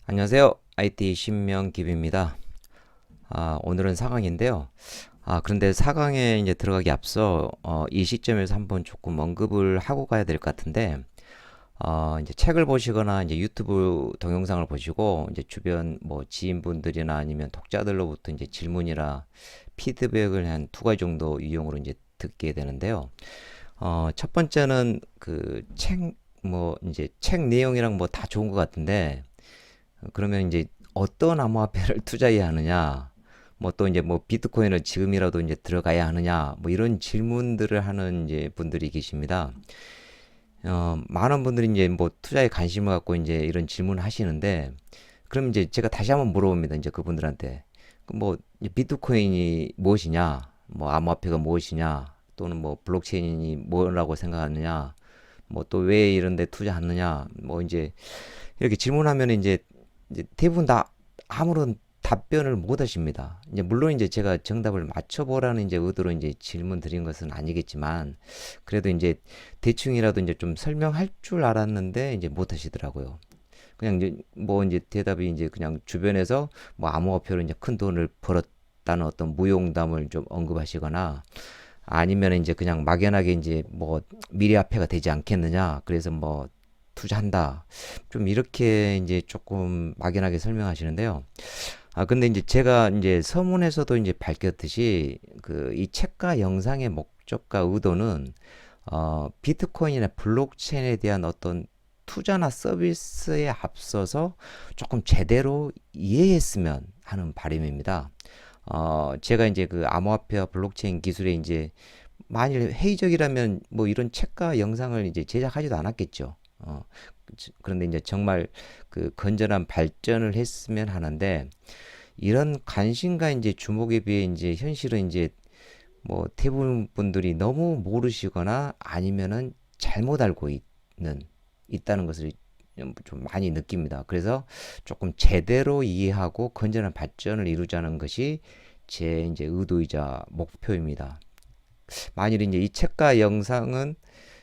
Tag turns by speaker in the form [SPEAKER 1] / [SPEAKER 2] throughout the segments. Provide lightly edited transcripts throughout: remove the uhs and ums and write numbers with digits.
[SPEAKER 1] 안녕하세요. IT 신명기입니다. 오늘은 4강인데요. 그런데 4강에 이제 들어가기 앞서 이 시점에서 한번 조금 언급을 하고 가야 될 것 같은데, 이제 책을 보시거나 이제 유튜브 동영상을 보시고 이제 주변 뭐 지인분들이나 아니면 독자들로부터 이제 질문이나 피드백을 한 두 가지 정도 유형으로 이제 듣게 되는데요. 첫 번째는 그 뭐 이제 책 내용이랑 뭐 다 좋은 것 같은데, 그러면 이제 어떤 암호화폐를 투자해야 하느냐, 뭐 또 이제 뭐 비트코인을 지금이라도 이제 들어가야 하느냐, 뭐 이런 질문들을 하는 이제 분들이 계십니다. 많은 분들이 이제 뭐 투자에 관심을 갖고 이제 이런 질문을 하시는데, 그럼 이제 제가 다시 한번 물어봅니다. 이제 그분들한테. 그뭐 비트코인이 무엇이냐, 뭐 암호화폐가 무엇이냐, 또는 뭐 블록체인이 뭐라고 생각하느냐, 뭐 또 왜 이런 데 투자하느냐, 뭐 이제 이렇게 질문하면 이제 대부분 다 아무런 답변을 못 하십니다. 이제 물론 이제 제가 정답을 맞춰보라는 이제 의도로 이제 질문 드린 것은 아니겠지만, 그래도 이제 대충이라도 이제 좀 설명할 줄 알았는데 이제 못 하시더라고요. 그냥 이제 뭐 이제 대답이 이제 그냥 주변에서 뭐 암호화폐로 이제 큰 돈을 벌었다는 어떤 무용담을 좀 언급하시거나, 아니면 이제 그냥 막연하게 이제 뭐 미래화폐가 되지 않겠느냐, 그래서 뭐 투자한다, 좀 이렇게 이제 조금 막연하게 설명하시는데요. 근데 이제 제가 이제 서문에서도 이제 밝혔듯이 그 이 책과 영상의 목적과 의도는 비트코인이나 블록체인에 대한 어떤 투자나 서비스에 앞서서 조금 제대로 이해했으면 하는 바람입니다. 제가 이제 그 암호화폐와 블록체인 기술에 이제 만일 회의적이라면 뭐 이런 책과 영상을 이제 제작하지도 않았겠죠. 그런데 이제 정말 그 건전한 발전을 했으면 하는데, 이런 관심과 이제 주목에 비해 이제 현실은 이제 뭐 대부분 분들이 너무 모르시거나 아니면은 잘못 알고 있다는 것을 좀 많이 느낍니다. 그래서 조금 제대로 이해하고 건전한 발전을 이루자는 것이 제 이제 의도이자 목표입니다. 만일 이제 이 책과 영상은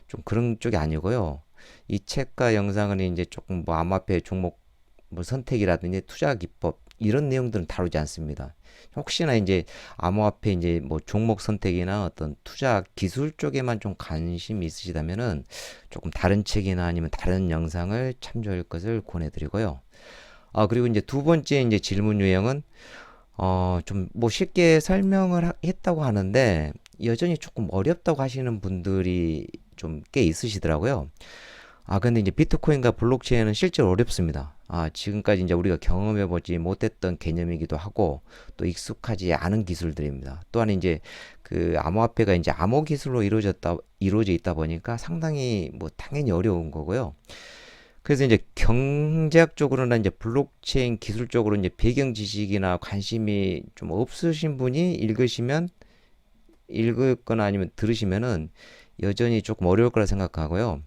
[SPEAKER 1] 좀 그런 쪽이 아니고요. 이 책과 영상은 이제 조금 뭐 암호화폐 종목 뭐 선택이라든지 투자 기법 이런 내용들은 다루지 않습니다. 혹시나 이제 암호화폐 이제 뭐 종목 선택이나 어떤 투자 기술 쪽에만 좀 관심이 있으시다면은 조금 다른 책이나 아니면 다른 영상을 참조할 것을 권해드리고요. 그리고 이제 두 번째 이제 질문 유형은 좀 뭐 쉽게 설명을 했다고 하는데 여전히 조금 어렵다고 하시는 분들이 좀 꽤 있으시더라고요. 근데 이제 비트코인과 블록체인은 실제로 어렵습니다. 지금까지 이제 우리가 경험해보지 못했던 개념이기도 하고, 또 익숙하지 않은 기술들입니다. 또한 이제 그 암호화폐가 이제 암호 기술로 이루어져 있다 보니까 상당히 뭐 당연히 어려운 거고요. 그래서 이제 경제학적으로나 이제 블록체인 기술적으로 이제 배경 지식이나 관심이 좀 없으신 분이 읽거나 아니면 들으시면은 여전히 조금 어려울 거라 생각하고요.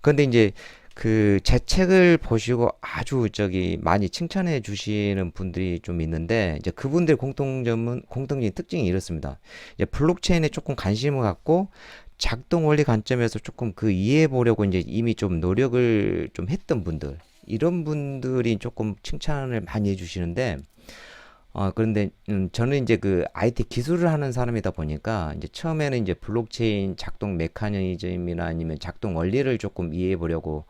[SPEAKER 1] 그런데 이제 그 제 책을 보시고 아주 저기 많이 칭찬해 주시는 분들이 좀 있는데, 이제 그분들의 공통적인 특징이 이렇습니다. 이제 블록체인에 조금 관심을 갖고 작동 원리 관점에서 조금 그 이해해 보려고 이제 이미 좀 노력을 좀 했던 분들, 이런 분들이 조금 칭찬을 많이 해주시는데, 그런데 저는 이제 그 IT 기술을 하는 사람이다 보니까 이제 처음에는 이제 블록체인 작동 메커니즘이나 아니면 작동 원리를 조금 이해해 보려고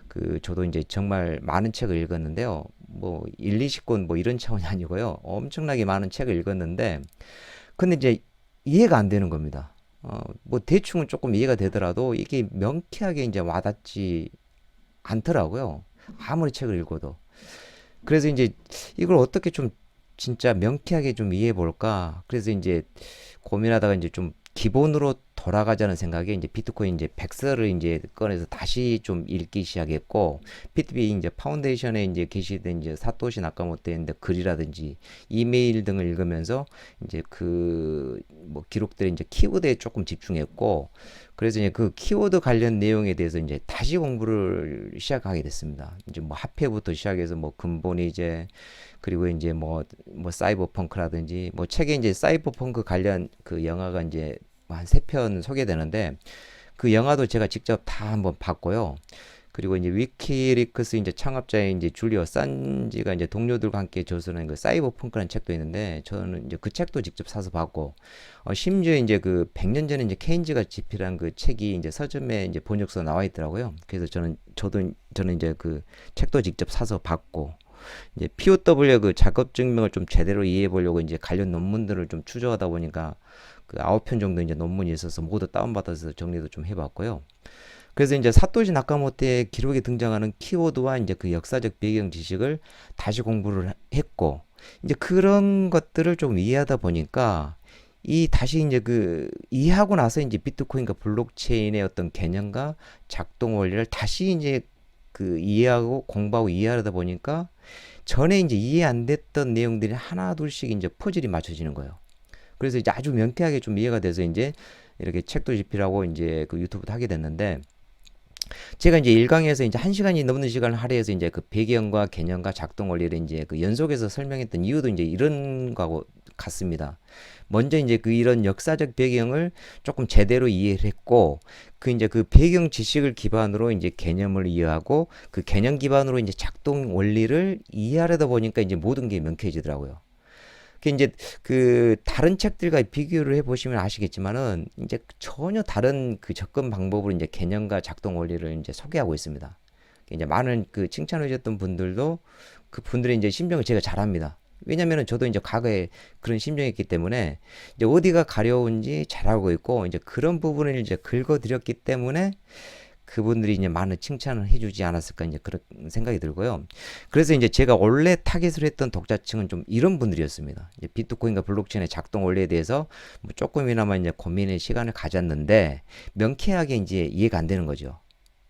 [SPEAKER 1] 그 저도 이제 정말 많은 책을 읽었는데요. 뭐 1, 20권 뭐 이런 차원이 아니고요. 엄청나게 많은 책을 읽었는데, 근데 이제 이해가 안 되는 겁니다. 뭐 대충은 조금 이해가 되더라도 이게 명쾌하게 이제 와닿지 않더라고요. 아무리 책을 읽어도. 그래서 이제 이걸 어떻게 좀 진짜 명쾌하게 좀 이해해 볼까? 그래서 이제 고민하다가 이제 좀 기본으로 돌아가자는 생각에 이제 비트코인 이제 백서를 이제 꺼내서 다시 좀 읽기 시작했고, 비트비 이제 파운데이션에 이제 게시된 이제 사토시 나카모토의 글이라든지 이메일 등을 읽으면서 이제 그 뭐 기록들의 이제 키워드에 조금 집중했고, 그래서 이제 그 키워드 관련 내용에 대해서 이제 다시 공부를 시작하게 됐습니다. 이제 뭐 화폐부터 시작해서 뭐 근본 이제, 그리고 이제 뭐 사이버펑크라든지 뭐 책에 이제 사이버펑크 관련 그 영화가 이제 한 세 편 소개되는데, 그 영화도 제가 직접 다 한번 봤고요. 그리고 이제 위키리크스 이제 창업자인 이제 줄리어 산지가 이제 동료들과 함께 저서는 그 사이버펑크라는 책도 있는데 저는 이제 그 책도 직접 사서 봤고 심지어 이제 그 100년 전에 이제 케인즈가 집필한 그 책이 이제 서점에 이제 번역서 나와 있더라고요. 그래서 저는 이제 그 책도 직접 사서 봤고 이제 POW 그 작업 증명을 좀 제대로 이해해 보려고 이제 관련 논문들을 좀 추적하다 보니까 그 9편 정도 이제 논문이 있어서 모두 다운받아서 정리도 좀 해봤고요. 그래서 이제 사토시 나카모토의 기록에 등장하는 키워드와 이제 그 역사적 배경 지식을 다시 공부를 했고 이제 그런 것들을 좀 이해하다 보니까 이 다시 이제 그 이해하고 나서 이제 비트코인과 블록체인의 어떤 개념과 작동 원리를 다시 이제 그 이해하고 공부하고 이해하다 보니까 전에 이제 이해 안 됐던 내용들이 하나 둘씩 이제 퍼즐이 맞춰지는 거예요. 그래서 이제 아주 명쾌하게 좀 이해가 돼서 이제 이렇게 책도 집필하고 이제 그 유튜브도 하게 됐는데 제가 이제 일강에서 이제 1시간이 넘는 시간을 할애해서 이제 그 배경과 개념과 작동 원리를 이제 그 연속해서 설명했던 이유도 이제 이런 거하고 같습니다. 먼저 이제 그 이런 역사적 배경을 조금 제대로 이해를 했고 그 이제 그 배경 지식을 기반으로 이제 개념을 이해하고 그 개념 기반으로 이제 작동 원리를 이해하려다 보니까 이제 모든 게 명쾌해지더라고요. 그 이제 그 다른 책들과 비교를 해보시면 아시겠지만은 이제 전혀 다른 그 접근 방법으로 이제 개념과 작동 원리를 이제 소개하고 있습니다. 이제 많은 그 칭찬해 주셨던 분들도 그 분들의 이제 심정을 제가 잘 압니다. 왜냐면은 저도 이제 과거에 그런 심정이었기 때문에 이제 어디가 가려운지 잘 알고 있고 이제 그런 부분을 이제 긁어드렸기 때문에 그분들이 이제 많은 칭찬을 해주지 않았을까 이제 그런 생각이 들고요. 그래서 이제 제가 원래 타겟을 했던 독자층은 좀 이런 분들이었습니다. 이제 비트코인과 블록체인의 작동 원리에 대해서 뭐 조금이나마 이제 고민의 시간을 가졌는데 명쾌하게 이제 이해가 안 되는 거죠.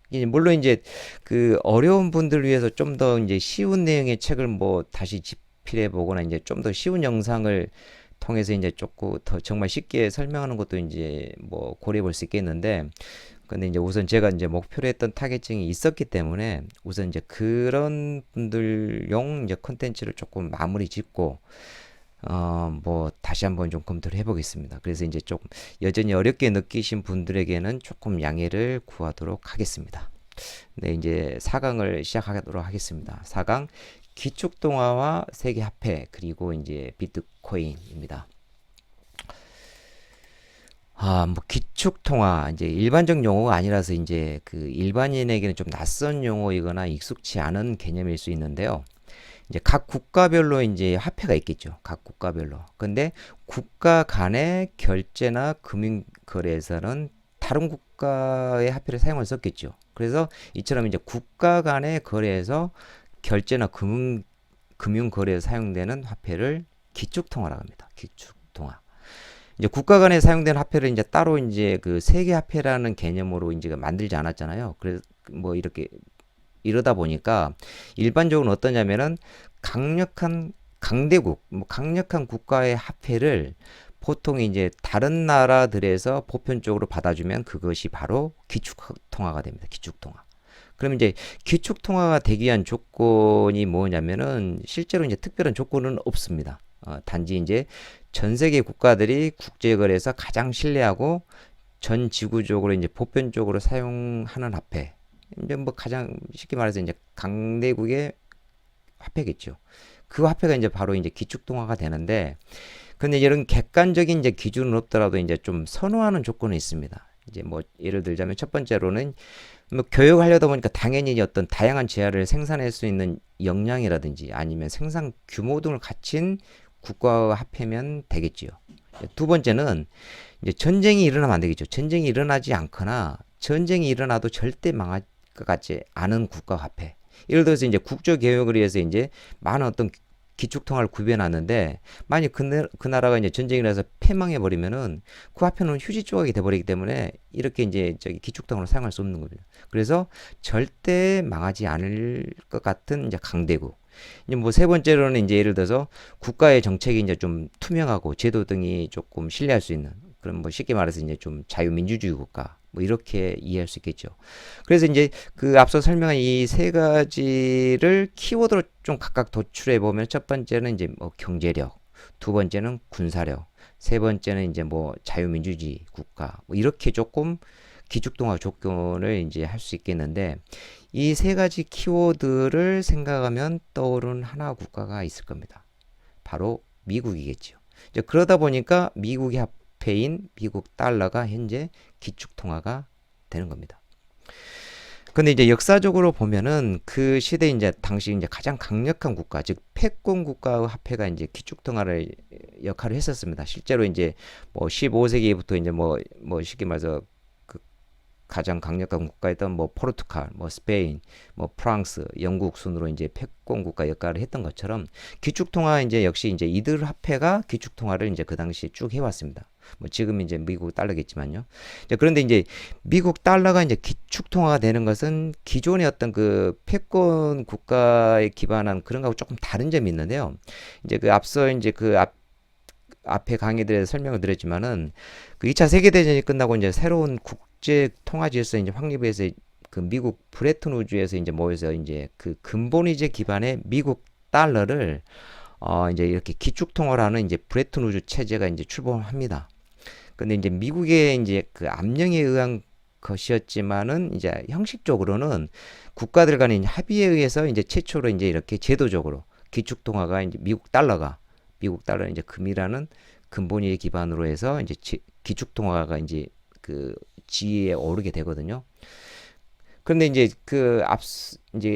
[SPEAKER 1] 이제 물론 이제 그 어려운 분들 위해서 좀 더 이제 쉬운 내용의 책을 뭐 다시 집필해 보거나 이제 좀 더 쉬운 영상을 통해서 이제 조금 더 정말 쉽게 설명하는 것도 이제 뭐 고려해 볼 수 있겠는데 근데 이제 우선 제가 이제 목표로 했던 타겟층이 있었기 때문에 우선 이제 그런 분들용 이제 컨텐츠를 조금 마무리 짓고 뭐 다시 한번 좀 검토를 해보겠습니다. 그래서 이제 좀 여전히 어렵게 느끼신 분들에게는 조금 양해를 구하도록 하겠습니다. 네, 이제 4강을 시작하도록 하겠습니다. 4강 기축통화와 세계화폐 그리고 이제 비트코인입니다. 뭐 기축통화 이제 일반적 용어가 아니라서 이제 그 일반인에게는 좀 낯선 용어이거나 익숙치 않은 개념일 수 있는데요. 이제 각 국가별로 이제 화폐가 있겠죠. 각 국가별로. 근데 국가 간의 결제나 금융 거래에서는 다른 국가의 화폐를 사용할 수 없겠죠. 그래서 이처럼 이제 국가 간의 거래에서 결제나 금융 거래에 사용되는 화폐를 기축통화라고 합니다. 기축통화. 이제 국가 간에 사용되는 화폐를 이제 따로 이제 그 세계 화폐라는 개념으로 이제 만들지 않았잖아요. 그래서 뭐 이렇게 이러다 보니까 일반적으로 어떠냐면은 강력한 강대국, 뭐 강력한 국가의 화폐를 보통 이제 다른 나라들에서 보편적으로 받아주면 그것이 바로 기축통화가 됩니다. 기축통화. 그럼 이제 기축통화가 되기 위한 조건이 뭐냐면은 실제로 이제 특별한 조건은 없습니다. 단지 이제 전 세계 국가들이 국제거래에서 가장 신뢰하고 전 지구적으로 이제 보편적으로 사용하는 화폐. 이제 뭐 가장 쉽게 말해서 이제 강대국의 화폐겠죠. 그 화폐가 이제 바로 이제 기축통화가 되는데, 근데 이런 객관적인 이제 기준은 없더라도 이제 좀 선호하는 조건이 있습니다. 이제 뭐 예를 들자면 첫 번째로는 뭐 교육하려다 보니까 당연히 어떤 다양한 재화를 생산할 수 있는 역량이라든지 아니면 생산 규모 등을 갖춘 국가 화폐면 되겠지요. 두 번째는 이제 전쟁이 일어나면 안 되겠죠. 전쟁이 일어나지 않거나 전쟁이 일어나도 절대 망할 것 같지 않은 국가 화폐. 예를 들어서 이제 국조 개혁을 위해서 이제 많은 어떤 기축통화를 구비해놨는데 만약 그 나라가 이제 전쟁이 나서 패망해 버리면은 그 화폐는 휴지 조각이 돼버리기 때문에 이렇게 이제 저기 기축통화로 사용할 수 없는 거죠. 그래서 절대 망하지 않을 것 같은 이제 강대국. 이제 뭐 세 번째로는 이제 예를 들어서 국가의 정책이 이제 좀 투명하고 제도 등이 조금 신뢰할 수 있는 그런 뭐 쉽게 말해서 이제 좀 자유민주주의 국가 뭐 이렇게 이해할 수 있겠죠. 그래서 이제 그 앞서 설명한 이 세 가지를 키워드로 좀 각각 도출해 보면 첫 번째는 이제 뭐 경제력, 두 번째는 군사력, 세 번째는 이제 뭐 자유민주주의 국가 뭐 이렇게 조금 기축통화 조건을 이제 할 수 있겠는데 이 세 가지 키워드를 생각하면 떠오르는 하나 국가가 있을 겁니다. 바로 미국이겠죠. 이제 그러다 보니까 미국의 화폐인 미국 달러가 현재 기축통화가 되는 겁니다. 근데 이제 역사적으로 보면은 그 시대 이제 당시 이제 가장 강력한 국가, 즉 패권 국가의 화폐가 이제 기축통화를 역할을 했었습니다. 실제로 이제 뭐 15세기부터 이제 뭐 쉽게 말해서 그 가장 강력한 국가였던 뭐 포르투갈, 뭐 스페인, 뭐 프랑스, 영국 순으로 이제 패권 국가 역할을 했던 것처럼 기축통화 이제 역시 이제 이들 화폐가 기축통화를 이제 그 당시에 쭉 해왔습니다. 뭐 지금 이제 미국 달러겠지만요. 그런데 이제 미국 달러가 이제 기축통화가 되는 것은 기존의 어떤 그 패권 국가에 기반한 그런 거하고 조금 다른 점이 있는데요. 이제 그 앞서 이제 그 앞에 강의들에서 설명을 드렸지만은 그 2차 세계대전이 끝나고 이제 새로운 국제 통화 질서 이제 확립해서 그 미국 브레튼 우즈에서 이제 모여서 이제 그 근본이제 기반의 미국 달러를 이제 이렇게 기축통화라는 이제 브레튼 우즈 체제가 이제 출범합니다. 근데 이제 미국의 이제 그 압력에 의한 것이었지만은 이제 형식적으로는 국가들 간의 합의에 의해서 이제 최초로 이제 이렇게 제도적으로 기축통화가 이제 미국 달러 이제 금이라는 근본위에 기반으로 해서 이제 기축통화가 이제 그 지위에 오르게 되거든요. 그런데 이제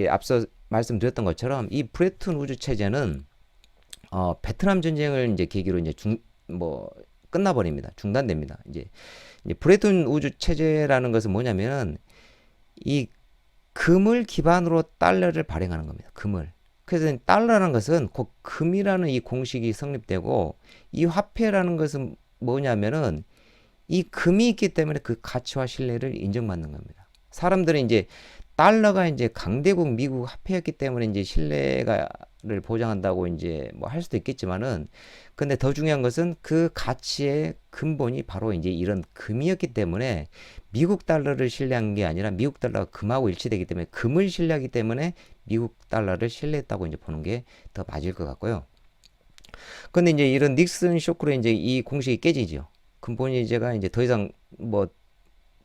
[SPEAKER 1] 앞서 말씀드렸던 것처럼 이 브레튼 우즈 체제는 베트남 전쟁을 이제 계기로 이제 끝나버립니다. 중단됩니다. 이제 브레튼 우즈 체제라는 것은 뭐냐면은 이 금을 기반으로 달러를 발행하는 겁니다. 금을. 그래서 달러라는 것은 곧 금이라는 이 공식이 성립되고 이 화폐라는 것은 뭐냐면은 이 금이 있기 때문에 그 가치와 신뢰를 인정받는 겁니다. 사람들은 이제 달러가 이제 강대국 미국 화폐였기 때문에 이제 신뢰를 보장한다고 이제 뭐 할 수도 있겠지만은 근데 더 중요한 것은 그 가치의 근본이 바로 이제 이런 금이었기 때문에 미국 달러를 신뢰한 게 아니라 미국 달러가 금하고 일치되기 때문에 금을 신뢰하기 때문에 미국 달러를 신뢰했다고 이제 보는 게 더 맞을 것 같고요. 근데 이제 이런 닉슨 쇼크로 이제 이 공식이 깨지죠. 근본이제가 이제 더 이상 뭐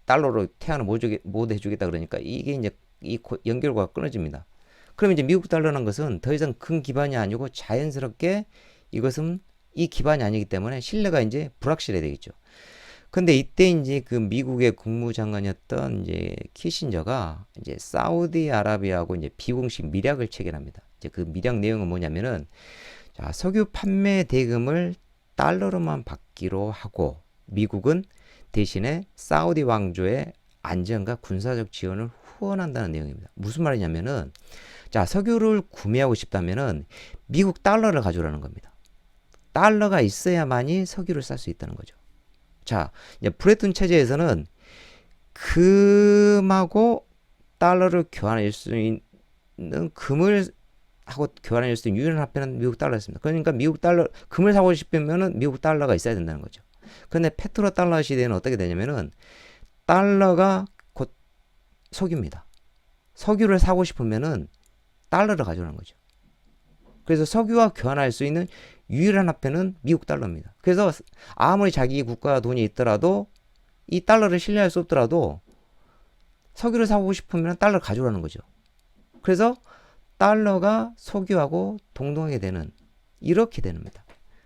[SPEAKER 1] 달러로 태안을 못 해주겠다 그러니까 이게 이제 이 연결고가 끊어집니다. 그럼 이제 미국 달러라는 것은 더 이상 큰 기반이 아니고 자연스럽게 이것은 이 기반이 아니기 때문에 신뢰가 이제 불확실해 되겠죠. 근데 이때 이제 그 미국의 국무장관이었던 이제 키신저가 이제 사우디아라비아하고 이제 비공식 밀약을 체결합니다. 이제 그 밀약 내용은 뭐냐면은 자, 석유 판매 대금을 달러로만 받기로 하고 미국은 대신에 사우디 왕조의 안전과 군사적 지원을 후원한다는 내용입니다. 무슨 말이냐면은 자, 석유를 구매하고 싶다면은 미국 달러를 가져오라는 겁니다. 달러가 있어야만이 석유를 살 수 있다는 거죠. 자, 이제 브레튼 체제에서는 금하고 달러를 교환할 수 있는 금을 하고 교환할 수 있는 유일한 화폐는 미국 달러였습니다. 그러니까 미국 달러 금을 사고 싶으면은 미국 달러가 있어야 된다는 거죠. 근데 페트로 달러 시대는 어떻게 되냐면은 달러가 곧 석유입니다. 석유를 사고 싶으면은 달러를 가져오는 거죠. 그래서 석유와 교환할 수 있는 유일한 화폐는 미국 달러입니다. 그래서 아무리 자기 국가 돈이 있더라도 이 달러를 신뢰할 수 없더라도 석유를 사고 싶으면 달러를 가져오라는 거죠. 그래서 달러가 석유하고 동등하게 되는 이렇게 됩니다.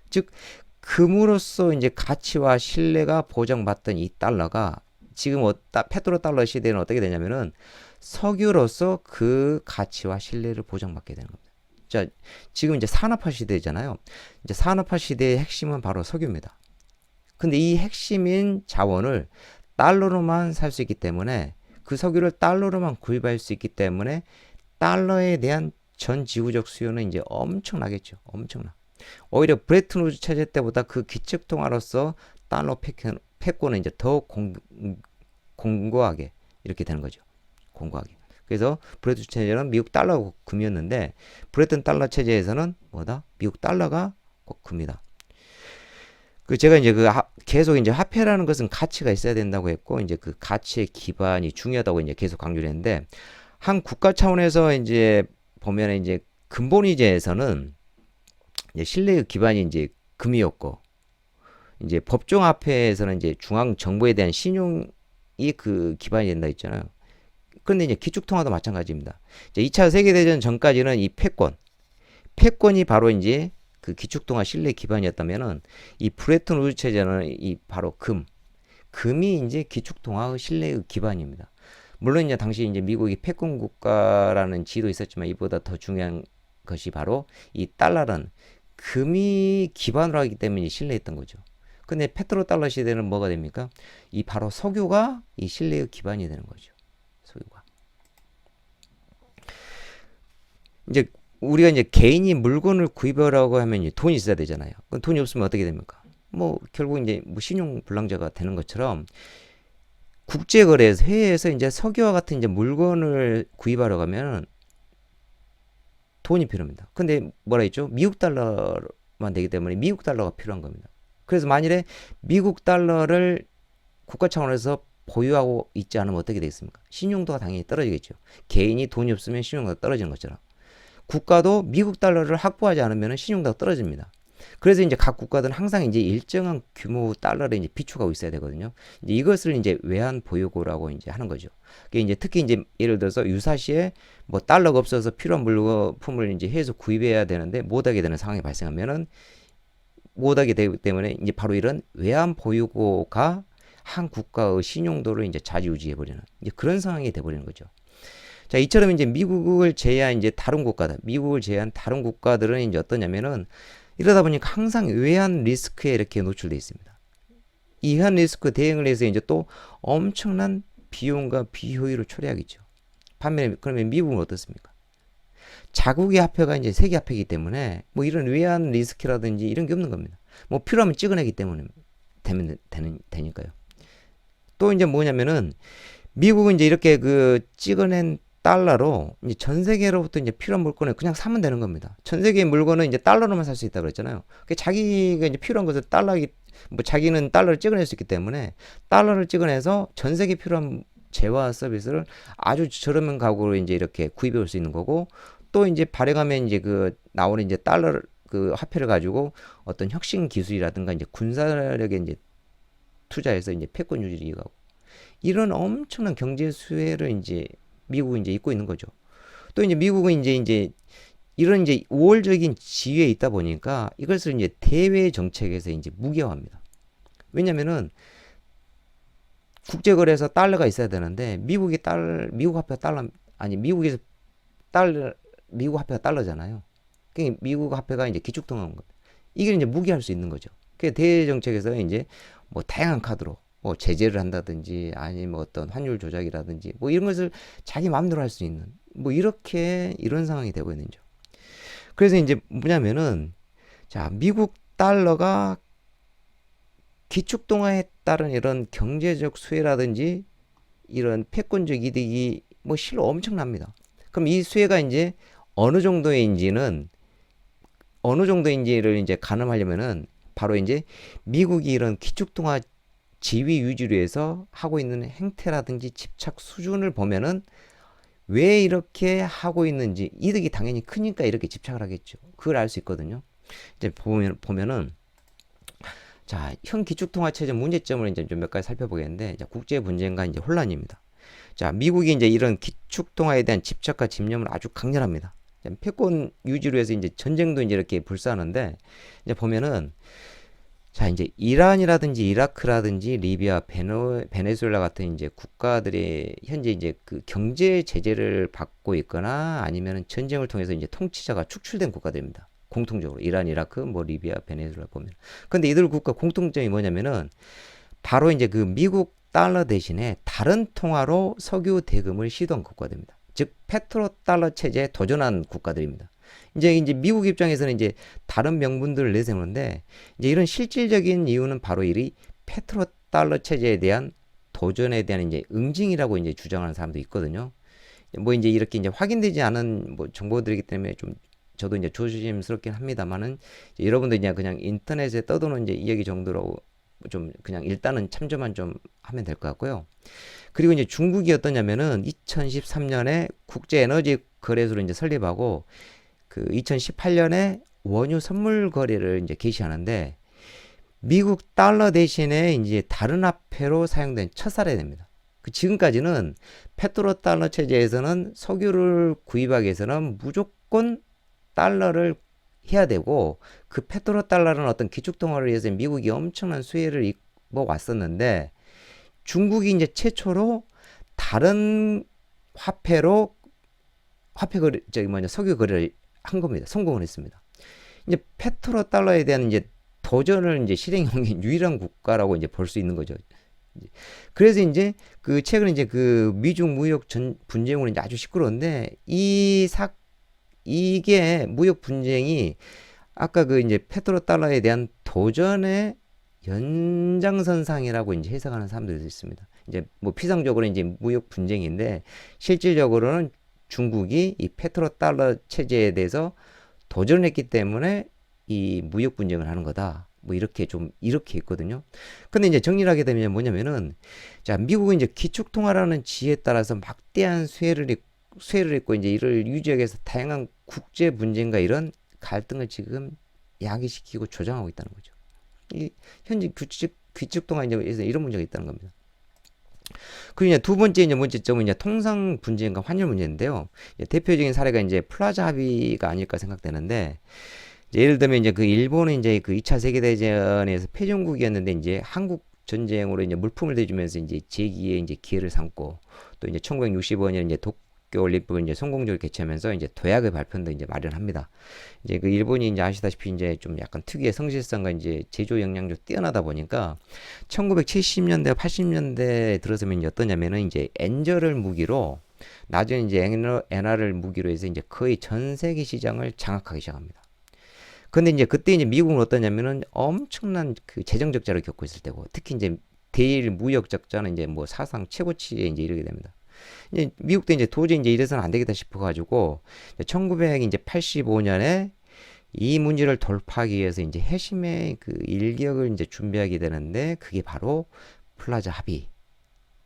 [SPEAKER 1] 즉 금으로써 이제 가치와 신뢰가 보장받던 이 달러가 지금 페트로 달러 시대는 어떻게 되냐면은 석유로서 그 가치와 신뢰를 보장받게 되는 겁니다. 자, 지금 이제 산업화 시대잖아요. 이제 산업화 시대의 핵심은 바로 석유입니다. 근데 이 핵심인 자원을 달러로만 살 수 있기 때문에 그 석유를 달러로만 구입할 수 있기 때문에 달러에 대한 전 지구적 수요는 이제 엄청나겠죠. 엄청나. 오히려 브레튼 우즈 체제 때보다 그 기축통화로서 달러 패권은 이제 더 공고하게 이렇게 되는 거죠. 공고하게. 그래서 브레튼 체제는 미국 달러가 금이었는데 브레튼 달러 체제에서는 뭐다? 미국 달러가 금이다. 그 제가 이제 계속 이제 화폐라는 것은 가치가 있어야 된다고 했고 이제 그 가치의 기반이 중요하다고 이제 계속 강조를 했는데 한 국가 차원에서 이제 보면 이제 근본위제에서는 이제 신뢰의 기반이 이제 금이었고 이제 법정화폐에서는 이제 중앙 정부에 대한 신용이 그 기반이 된다 했잖아요. 그런데 이제 기축통화도 마찬가지입니다. 이제 2차 세계대전 전까지는 이 패권이 바로 이제 그 기축통화 신뢰 기반이었다면은 이 브레튼 우드 체제는 이 바로 금이 이제 기축통화의 신뢰의 기반입니다. 물론 이제 당시 이제 미국이 패권 국가라는 지도 있었지만 이보다 더 중요한 것이 바로 이 달러는 금이 기반으로 하기 때문에 신뢰했던 거죠. 근데 페트로 달러 시대는 뭐가 됩니까? 이 바로 석유가 이 신뢰의 기반이 되는 거죠. 석유가. 이제 우리가 이제 개인이 물건을 구입하라고 하면 이제 돈이 있어야 되잖아요. 그럼 돈이 없으면 어떻게 됩니까? 뭐 결국 이제 뭐 신용 불량자가 되는 것처럼 국제거래에서 해외에서 이제 석유와 같은 이제 물건을 구입하러 가면 돈이 필요합니다. 근데 뭐라 했죠? 미국 달러만 되기 때문에 미국 달러가 필요한 겁니다. 그래서 만일에 미국 달러를 국가 차원에서 보유하고 있지 않으면 어떻게 되겠습니까? 신용도가 당연히 떨어지겠죠. 개인이 돈이 없으면 신용도가 떨어지는 것처럼 국가도 미국 달러를 확보하지 않으면 신용도가 떨어집니다. 그래서 이제 각 국가들은 항상 이제 일정한 규모 달러를 이제 비축하고 있어야 되거든요. 이제 이것을 이제 외환 보유고라고 이제 하는 거죠. 그게 이제 특히 이제 예를 들어서 유사시에 뭐 달러가 없어서 필요한 물품을 이제 해서 구입해야 되는데 못하게 되는 상황이 발생하면은 못하게 되기 때문에 이제 바로 이런 외환 보유고가 한 국가의 신용도를 이제 좌지우지해버리는 이제 그런 상황이 돼버리는 거죠. 자, 이처럼 이제 미국을 제외한 이제 다른 미국을 제외한 다른 국가들은 이제 어떠냐면은 이러다 보니까 항상 외환 리스크에 이렇게 노출되어 있습니다. 이 외환 리스크 대응을 해서 이제 또 엄청난 비용과 비효율을 초래하겠죠. 반면에 그러면 미국은 어떻습니까? 자국의 화폐가 이제 세계 화폐이기 때문에 뭐 이런 외환 리스크라든지 이런 게 없는 겁니다. 뭐 필요하면 찍어내기 때문에 되니까요. 또 이제 뭐냐면은 미국은 이제 이렇게 그 찍어낸 달러로 이제 전 세계로부터 이제 필요한 물건을 그냥 사면 되는 겁니다. 전 세계의 물건은 이제 달러로만 살 수 있다고 그랬잖아요. 자기가 이제 필요한 것을 뭐 자기는 달러를 찍어낼 수 있기 때문에 달러를 찍어내서 전 세계 필요한 재화 서비스를 아주 저렴한 가격으로 이제 이렇게 구입해 올 수 있는 거고 또 이제 발행하면 이제 그 나오는 이제 달러를 그 화폐를 가지고 어떤 혁신 기술이라든가 이제 군사력에 이제 투자해서 이제 패권 유지를 이어가고 이런 엄청난 경제 수혜를 이제 미국은 이제 입고 있는 거죠. 또 이제 미국은 이제 이런 이제 우월적인 지위에 있다 보니까 이것을 이제 대외 정책에서 이제 무기화합니다. 왜냐면은 국제거래에서 달러가 있어야 되는데 미국 화폐가 달러 아니 미국에서 미국 화폐가 달러잖아요. 그러니까 미국 화폐가 이제 기축통화인 겁니다. 이게 이제 무기할 수 있는 거죠. 그 대외 정책에서 이제 뭐 다양한 카드로 뭐 제재를 한다든지 아니면 어떤 환율 조작이라든지 뭐 이런 것을 자기 마음대로 할 수 있는 뭐 이런 상황이 되고 있는 거죠. 그래서 이제 뭐냐면은 자 미국 달러가 기축통화에 따른 이런 경제적 수혜라든지 이런 패권적 이득이 뭐 실로 엄청납니다. 그럼 이 수혜가 이제 어느 정도인지를 이제 가늠하려면은 바로 이제 미국이 이런 기축통화 지위 유지를 위해서 하고 있는 행태라든지 집착 수준을 보면은 왜 이렇게 하고 있는지 이득이 당연히 크니까 이렇게 집착을 하겠죠. 그걸 알 수 있거든요. 이제 보면은 자, 현 기축통화 체제 문제점을 이제 좀 몇 가지 살펴보겠는데 국제 분쟁과 이제 혼란입니다. 자, 미국이 이제 이런 기축통화에 대한 집착과 집념을 아주 강렬합니다. 패권 유지를 위해서 이제 전쟁도 이제 이렇게 불사하는데 이제 보면은 자, 이제 이란이라든지 이라크라든지 리비아, 베네수엘라 같은 이제 국가들이 현재 이제 그 경제 제재를 받고 있거나 아니면은 전쟁을 통해서 이제 통치자가 축출된 국가들입니다. 공통적으로 이란, 이라크, 뭐 리비아, 베네수엘라 보면. 근데 이들 국가 공통점이 뭐냐면은 바로 이제 그 미국 달러 대신에 다른 통화로 석유 대금을 시도한 국가들입니다. 즉 페트로 달러 체제에 도전한 국가들입니다. 이제 미국 입장에서는 이제 다른 명분들을 내세우는데 이제 이런 실질적인 이유는 바로 이 페트로 달러 체제에 대한 도전에 대한 이제 응징이라고 이제 주장하는 사람도 있거든요. 뭐 이제 이렇게 이제 확인되지 않은 뭐 정보들이기 때문에 좀 저도 이제 조심스럽긴 합니다만은 여러분들 그냥 인터넷에 떠도는 이제 이야기 정도로 좀 그냥 일단은 참조만 좀 하면 될 것 같고요. 그리고 이제 중국이 어떠냐면은 2013년에 국제 에너지 거래소를 이제 설립하고 그 2018년에 원유 선물 거래를 이제 개시하는데 미국 달러 대신에 이제 다른 화폐로 사용된 첫 사례입니다. 지금까지는 페트로달러 체제에서는 석유를 구입하기 위해서는 무조건 달러를 해야 되고, 그 페트로달러는 어떤 기축통화를 위해서 미국이 엄청난 수혜를 입어 왔었는데, 중국이 이제 최초로 다른 화폐로 화폐 거래, 석유 거래를 한 겁니다. 성공을 했습니다. 이제 페트로달러에 대한 이제 도전을 이제 실행한 게 유일한 국가라고 이제 볼 수 있는 거죠. 그래서 이제 그 최근에 이제 그 미중 무역 분쟁으로 이제 아주 시끄러운데, 이게 무역 분쟁이 아까 그 이제 페트로달러에 대한 도전의 연장선상이라고 이제 해석하는 사람들도 있습니다. 이제 뭐 피상적으로 이제 무역 분쟁인데, 실질적으로는 중국이 이 페트로달러 체제에 대해서 도전했기 때문에 이 무역 분쟁을 하는 거다. 뭐 이렇게 있거든요. 근데 이제 정리를 하게 되면 뭐냐면은, 자, 미국은 이제 기축통화라는 지혜에 따라서 막대한 수혜를 했고, 이제 이를 유지하기 위해서 다양한 국제 분쟁과 이런 갈등을 지금 야기시키고 조장하고 있다는 거죠. 이 현재 기축통화 이제 이런 문제가 있다는 겁니다. 그리고 이제 두 번째 이제 문제점은 이제 통상 분쟁과 환율 문제인데요. 대표적인 사례가 이제 플라자 합의가 아닐까 생각되는데, 예를 들면 이제 그 일본은 이제 그 2차 세계대전에서 패전국이었는데, 이제 한국 전쟁으로 이제 물품을 대주면서 이제 재기의 이제 기회를 삼고, 또 이제 1965년 이제 도쿄올림픽을 이제 성공적으로 개최하면서 이제 도약의 발편도 이제 마련합니다. 이제 그 일본이 이제 아시다시피 이제 좀 약간 특유의 성실성과 이제 제조 역량도 뛰어나다 보니까 1970년대, 80년대 들어서면 이제 어떠냐면은, 이제 엔저를 무기로, 나중에 이제 엔화를 무기로 해서 이제 거의 전 세계 시장을 장악하기 시작합니다. 근데 이제 그때 이제 미국은 어떠냐면은 엄청난 그 재정 적자를 겪고 있을 때고, 특히 이제 대일 무역 적자는 이제 뭐 사상 최고치에 이제 이르게 됩니다. 이제 미국도 이제 도저히 이제 이래서는 안 되겠다 싶어가지고, 1985년에 이 문제를 돌파하기 위해서 이제 핵심의 그 일격을 이제 준비하게 되는데, 그게 바로 플라자 합의.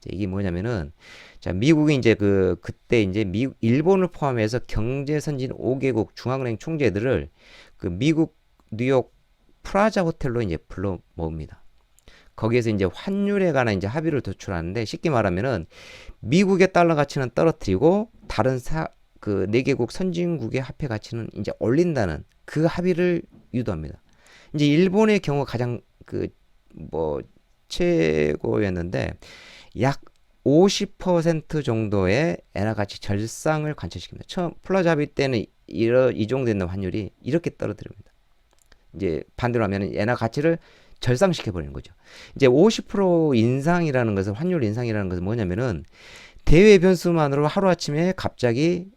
[SPEAKER 1] 이게 뭐냐면은, 자, 미국이 이제 그때 이제 일본을 포함해서 경제 선진 5개국 중앙은행 총재들을 그 미국 뉴욕 프라자 호텔로 이제 불러 모읍니다. 거기에서 이제 환율에 관한 이제 합의를 도출하는데, 쉽게 말하면은 미국의 달러 가치는 떨어뜨리고 다른 그 4개국 선진국의 화폐 가치는 이제 올린다는 그 합의를 유도합니다. 이제 일본의 경우 가장 그 뭐 최고였는데, 약 50% 정도의 엔화 가치 절상을 관철시킵니다. 처음 플라자 합의 때는 이 정도 되는 환율이 이렇게 떨어뜨립니다. 이제 반대로 하면 엔화 가치를 절상시켜 버리는 거죠. 이제 50% 인상이라는 것은, 환율 인상이라는 것은 뭐냐면은, 대외 변수만으로 하루아침에 갑자기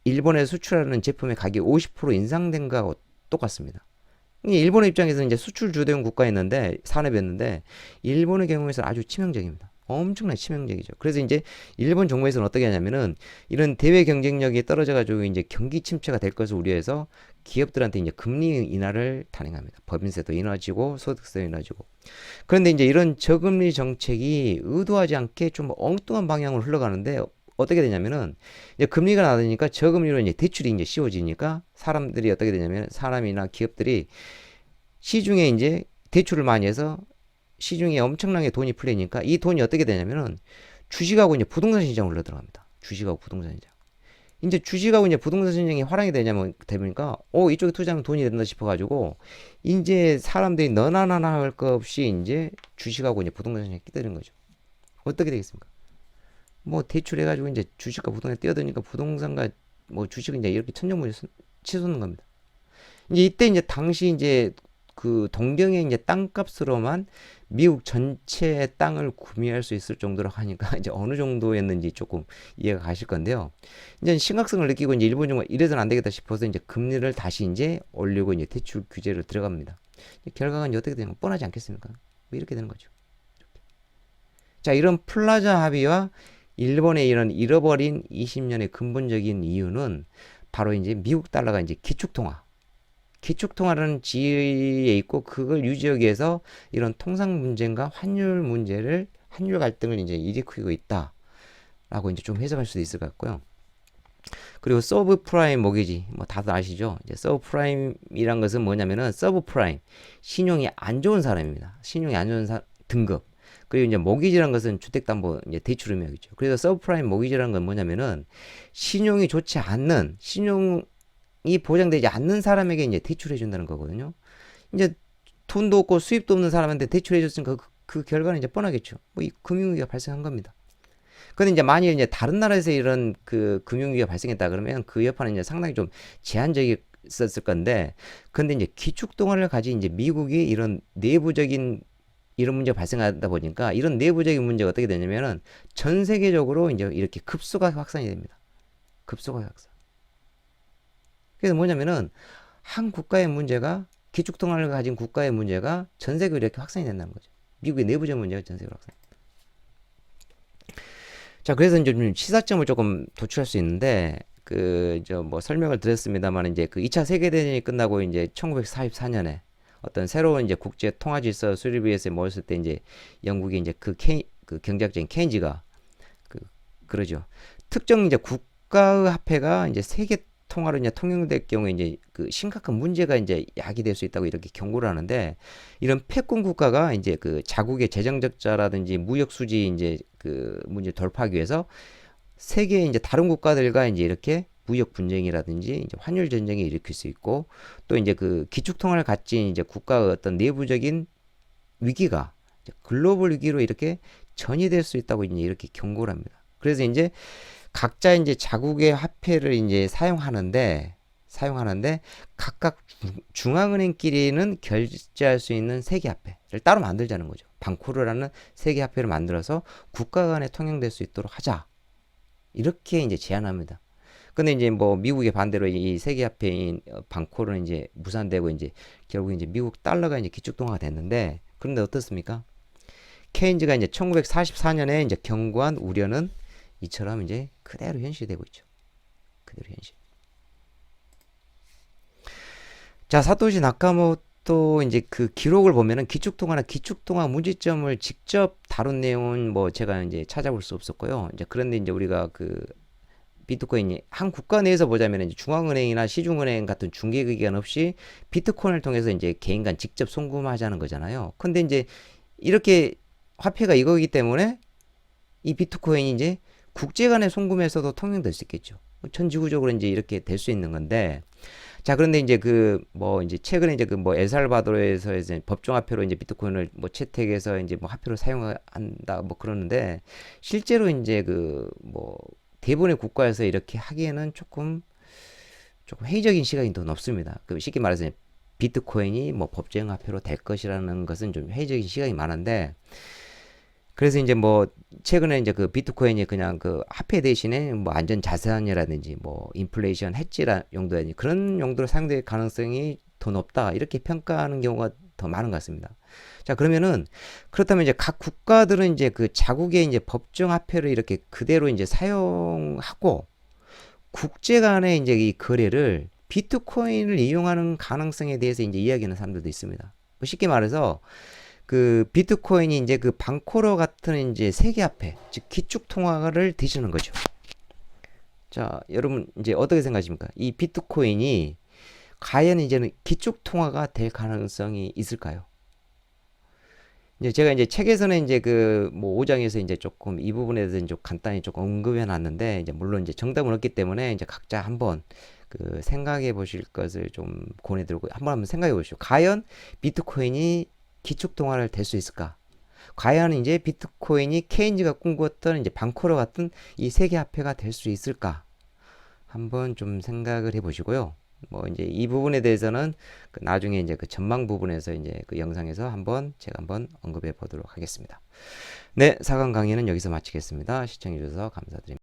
[SPEAKER 1] 일본에 수출하는 제품의 가격이 50% 인상된 거하고 똑같습니다. 일본의 입장에서는 이제 수출 주도형 국가였는데, 산업이었는데, 일본의 경우에서는 아주 치명적입니다. 엄청나게 치명적이죠. 그래서 이제 일본 정부에서는 어떻게 하냐면은, 이런 대외 경쟁력이 떨어져가지고 이제 경기 침체가 될 것을 우려해서 기업들한테 이제 금리 인하를 단행합니다. 법인세도 인하지고 소득세도 인하지고. 그런데 이제 이런 저금리 정책이 의도하지 않게 좀 엉뚱한 방향으로 흘러가는데, 어떻게 되냐면은, 이제 금리가 낮으니까 저금리로 이제 대출이 이제 쉬워지니까, 사람들이 어떻게 되냐면, 사람이나 기업들이 시중에 이제 대출을 많이 해서 시중에 엄청나게 돈이 풀리니까, 이 돈이 어떻게 되냐면은 주식하고 이제 부동산 시장으로 흘러 들어갑니다. 주식하고 부동산 시장. 이제 주식하고 이제 부동산 시장이 화랑이 되니까, 이쪽에 투자하면 돈이 된다 싶어가지고, 이제 사람들이 너나 나나 할 것 없이 이제 주식하고 이제 부동산 시장에 끼드는 거죠. 어떻게 되겠습니까? 뭐 대출해가지고 이제 주식과 부동산에 뛰어드니까 부동산과 뭐 주식은 이제 이렇게 천정부지 치솟는 겁니다. 이제 이때 이제 당시 이제 그 동경의 이제 땅값으로만 미국 전체 땅을 구매할 수 있을 정도로 하니까, 이제 어느 정도였는지 조금 이해가 가실 건데요. 이제 심각성을 느끼고 이제 일본 정부가 이래서는 안 되겠다 싶어서 이제 금리를 다시 이제 올리고 이제 대출 규제를 들어갑니다. 결과가 이제 어떻게 되는 거 뻔하지 않겠습니까? 뭐 이렇게 되는 거죠. 자, 이런 플라자 합의와 일본의 이런 잃어버린 20년의 근본적인 이유는 바로 이제 미국 달러가 이제 기축통화라는 지위에 있고, 그걸 유지하기 위해서 이런 통상 문제과 환율 갈등을 이제 일으키고 있다라고 이제 좀 해석할 수도 있을 것 같고요. 그리고 서브프라임 모기지, 뭐 다들 아시죠? 이제 서브프라임이란 것은 뭐냐면은, 서브프라임, 신용이 안 좋은 사람입니다. 신용이 안 좋은 등급. 그리고 이제 모기지라는 것은 주택담보 이제 대출 의미하겠죠. 그래서 서브프라임 모기지라는 건 뭐냐면은 신용이 좋지 않는, 신용이 보장되지 않는 사람에게 이제 대출해 준다는 거거든요. 이제 돈도 없고 수입도 없는 사람한테 대출해 줬으니까 그 결과는 이제 뻔하겠죠. 뭐 이 금융위기가 발생한 겁니다. 근데 이제 만일 이제 다른 나라에서 이런 그 금융위기가 발생했다 그러면 그 여파는 이제 상당히 좀 제한적이었을 건데, 근데 이제 기축통화를 가진 이제 미국이 이런 내부적인 이런 문제가 발생하다 보니까 이런 내부적인 문제가 어떻게 되냐면은 전 세계적으로 이제 이렇게 급속하게 확산이 됩니다. 급속하게 확산. 그래서 뭐냐면은 한 국가의 문제가, 기축통화를 가진 국가의 문제가 전 세계로 이렇게 확산이 된다는 거죠. 미국의 내부적 문제가 전 세계로 확산. 자, 그래서 이제 좀 시사점을 조금 도출할 수 있는데, 저 뭐 설명을 드렸습니다만, 이제 그 2차 세계대전이 끝나고 이제 1944년에 어떤 새로운 이제 국제 통화 질서 수립 위해서 모였을 때 이제 영국이 이제 그 경제학자인 케인즈가 그러죠. 특정 이제 국가의 화폐가 이제 세계 통화로 이제 통용될 경우에 이제 그 심각한 문제가 이제 야기될 수 있다고 이렇게 경고를 하는데, 이런 패권 국가가 이제 그 자국의 재정 적자라든지 무역 수지 이제 그 문제 돌파하기 위해서 세계의 이제 다른 국가들과 이제 이렇게 무역 분쟁이라든지 이제 환율 전쟁이 일으킬 수 있고, 또 이제 그 기축 통화를 가진 이제 국가의 어떤 내부적인 위기가 글로벌 위기로 이렇게 전이될 수 있다고 이제 이렇게 경고를 합니다. 그래서 이제 각자 이제 자국의 화폐를 이제 사용하는데 각각 중앙은행끼리는 결제할 수 있는 세계화폐를 따로 만들자는 거죠. 방코르라는 세계화폐를 만들어서 국가 간에 통용될 수 있도록 하자. 이렇게 이제 제안합니다. 근데 이제 뭐 미국의 반대로 이 세계화폐인 방코르는 이제 무산되고 이제 결국 이제 미국 달러가 이제 기축통화가 됐는데, 그런데 어떻습니까? 케인즈가 이제 1944년에 이제 경고한 우려는 이처럼 이제 그대로 현실이 되고 있죠. 그대로 현실. 자, 사토시 나카모토 이제 그 기록을 보면은 기축통화나 기축통화 문제점을 직접 다룬 내용은 뭐 제가 이제 찾아볼 수 없었고요. 이제 그런데 이제 우리가 그 비트코인이 한 국가 내에서 보자면 이제 중앙은행이나 시중은행 같은 중개기관 없이 비트코인을 통해서 이제 개인 간 직접 송금하자는 거잖아요. 근데 이제 이렇게 화폐가 이거기 때문에 이 비트코인이 이제 국제 간의 송금에서도 통용될 수 있겠죠. 전 지구적으로 이제 이렇게 될 수 있는 건데, 자, 그런데 이제 그 뭐 이제 최근에 이제 그 뭐 엘살바도르에서 이제 법정 화폐로 이제 비트코인을 뭐 채택해서 이제 뭐 화폐로 사용한다 뭐 그러는데, 실제로 이제 그 뭐 대부분의 국가에서 이렇게 하기에는 조금 회의적인 시각이 더 높습니다. 그 쉽게 말해서 비트코인이 뭐 법정 화폐로 될 것이라는 것은 좀 회의적인 시각이 많은데, 그래서 이제 뭐 최근에 이제 그 비트코인이 그냥 그 화폐 대신에 뭐 안전 자산이라든지 뭐 인플레이션 해지라 용도의 그런 용도로 사용될 가능성이 더 높다, 이렇게 평가하는 경우가 더 많은 것 같습니다. 자, 그러면은 그렇다면 이제 각 국가들은 이제 그 자국의 이제 법정 화폐를 이렇게 그대로 이제 사용하고 국제 간의 이제 이 거래를 비트코인을 이용하는 가능성에 대해서 이제 이야기하는 사람들도 있습니다. 뭐 쉽게 말해서 그 비트코인이 이제 그 방코러 같은 이제 세계화폐, 즉 기축 통화를 대신하는 거죠. 자, 여러분 이제 어떻게 생각하십니까? 이 비트코인이 과연 이제는 기축 통화가 될 가능성이 있을까요? 이제 제가 이제 책에서는 이제 그 뭐 5장에서 이제 조금 이 부분에 대해서 좀 간단히 조금 언급해 놨는데, 이제 물론 이제 정답은 없기 때문에 이제 각자 한번 그 생각해 보실 것을 좀 권해드리고 한번 생각해 보시죠. 과연 비트코인이 기축 통화를 될 수 있을까? 과연 이제 비트코인이 케인즈가 꿈꾸었던 이제 방코러 같은 이 세계 화폐가 될 수 있을까? 한번 좀 생각을 해 보시고요. 뭐 이제 이 부분에 대해서는 그 나중에 이제 그 전망 부분에서 이제 그 영상에서 한번 제가 한번 언급해 보도록 하겠습니다. 네, 4강 강의는 여기서 마치겠습니다. 시청해 주셔서 감사드립니다.